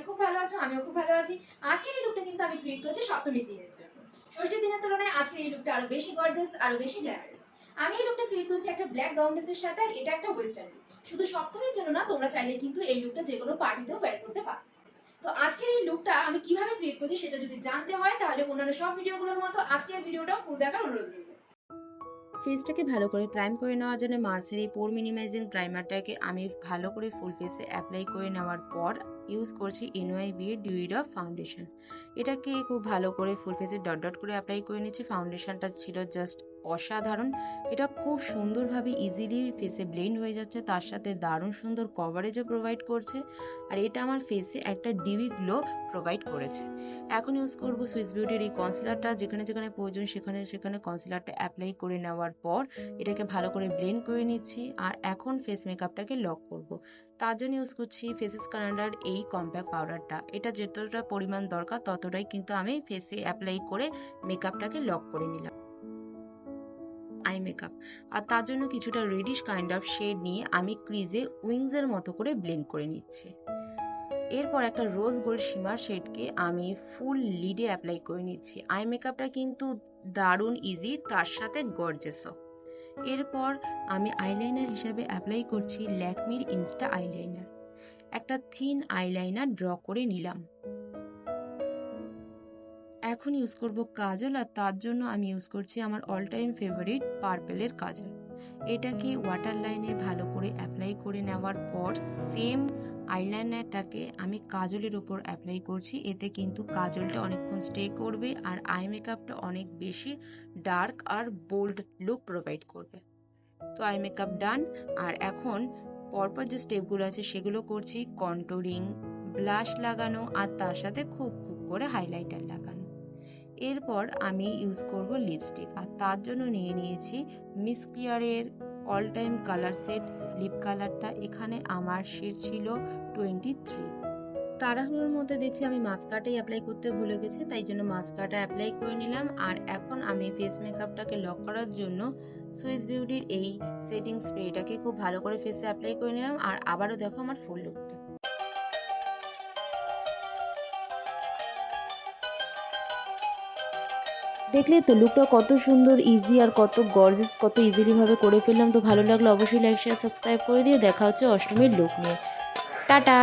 খুব ভালো আছো, আমিও খুব ভালো আছি। আজকের এই লুকটা কিন্তু আমি ক্রিয়েট করেছি সপ্তমীর দিনের জন্য। ষষ্ঠীর দিনের তুলনায় আজকের এই লুকটা আরো বেশি গর্জিয়াস, আরো বেশি গ্ল্যামারাস। আমি এই লুকটা ক্রিয়েট করেছি একটা ব্ল্যাক গাউন ড্রেসের সাথে, আর এটা একটা ওয়েস্টার্ন লুক। শুধু সপ্তমীর জন্য না, তোমরা চাইলে কিন্তু এই লুকটা যে কোনো পার্টিতেও ওয়্যার করতে পারো। তো আজকের এই লুকটা আমি কিভাবে ক্রিয়েট করছি সেটা যদি জানতে হয়, তাহলে অন্যান্য সব ভিডিওগুলোর মতো আজকের ভিডিওটাও ফুল দেখার অনুরোধ রইল। ফেসটাকে ভালো করে প্রাইম করে নেওয়ার জন্য মার্সের এই পোর মিনিমাইজিং প্রাইমারটাকে আমি ভালো করে ফুল ফেসে অ্যাপ্লাই করে নেওয়ার পর ইউজ করছি এনওয়াইবি ডিউই ড্রপ ফাউন্ডেশন। এটাকে খুব ভালো করে ফুল ফেসে ডট ডট করে অ্যাপ্লাই করে নিচ্ছি। ফাউন্ডেশনটা ছিল জাস্ট অসাধারণ। এটা খুব সুন্দরভাবে ইজিলি ফেসে ব্লেন্ড হয়ে যাচ্ছে, তার সাথে দারুণ সুন্দর কভারেজও প্রোভাইড করছে, আর এটা আমার ফেসে একটা ডিউই গ্লো প্রোভাইড করেছে। এখন ইউজ করব সুইস বিউটির এই কনসিলারটা। যেখানে যেখানে প্রয়োজন সেখানে সেখানে কনসিলারটা অ্যাপ্লাই করে নেওয়ার পর এটাকে ভালো করে ব্লেন্ড করে নিচ্ছি। আর এখন ফেস মেকআপটাকে লক করব। তার জন্য ইউজ করছি ফেসেস কানাডার এই কম্প্যাক্ট পাউডারটা। এটা যতটা পরিমাণ দরকার ততটাই কিন্তু আমি ফেসে অ্যাপ্লাই করে মেকআপটাকে লক করে নিলাম। আই মেকআপ, আর তার জন্য কিছুটা রেডিশ কাইন্ড অফ শেড নিয়ে আমি ক্রিজে উইংসের মতো করে ব্লেন্ড করে নিচ্ছি। এরপর একটা রোজ গোল্ড শিমার শেডকে আমি ফুল লিডে অ্যাপ্লাই করে নিচ্ছি। আই মেকআপটা কিন্তু দারুণ ইজি, তার সাথে গর্জিয়াসও। এরপর আমি আইলাইনার হিসাবে অ্যাপ্লাই করছি ল্যাকমির ইনস্টা আইলাইনার। একটা থিন আইলাইনার ড্র করে নিলাম। এখন ইউজ করব কাজল, আর তার জন্য আমি ইউজ করছি আমার অল টাইম ফেভারিট পার্পেলের কাজল। এটাকে ওয়াটার লাইনে ভালো করে অ্যাপ্লাই করে নেওয়ার পর সেম আইলাইনারটাকে আমি কাজলের ওপর অ্যাপ্লাই করছি। এতে কিন্তু কাজলটা অনেকক্ষণ স্টে করবে, আর আই মেকআপটা অনেক বেশি ডার্ক আর বোল্ড লুক প্রোভাইড করবে। তো আই মেকআপ ডান। আর এখন পরপর যে স্টেপগুলো আছে সেগুলো করছি, কন্টুরিং, ব্লাশ লাগানো, আর তার সাথে খুব খুব করে হাইলাইটার লাগানো। এরপর আমি ইউজ করব লিপস্টিক, আর তার জন্য নিয়ে নিয়েছি মিস ক্লিয়ারের all time colour set lip কালারটা। এখানে আমার শেড ছিল 23। তাড়াহুড়োর মধ্যে দেখছি আমি মাস্কারাটাই অ্যাপ্লাই করতে ভুলে গেছি, তাই জন্য মাস্কারাটা অ্যাপ্লাই করে নিলাম। আর এখন আমি ফেস মেকআপটাকে লক করার জন্য সুইস বিউটির এই সেটিং স্প্রেটাকে খুব ভালো করে ফেসে অ্যাপ্লাই করে নিলাম। আর আবারও দেখো আমার ফুল লুকটা। দেখলে তো লুকটা কত সুন্দর, ইজি আর কত গর্জিয়াস, কত ইজিলি ভাবে করে ফেললাম। তো ভালো লাগলে অবশ্যই লাইক শেয়ার সাবস্ক্রাইব করে দিয়ে দেখা হচ্ছে অষ্টমীর লুক নিয়ে। টাটা।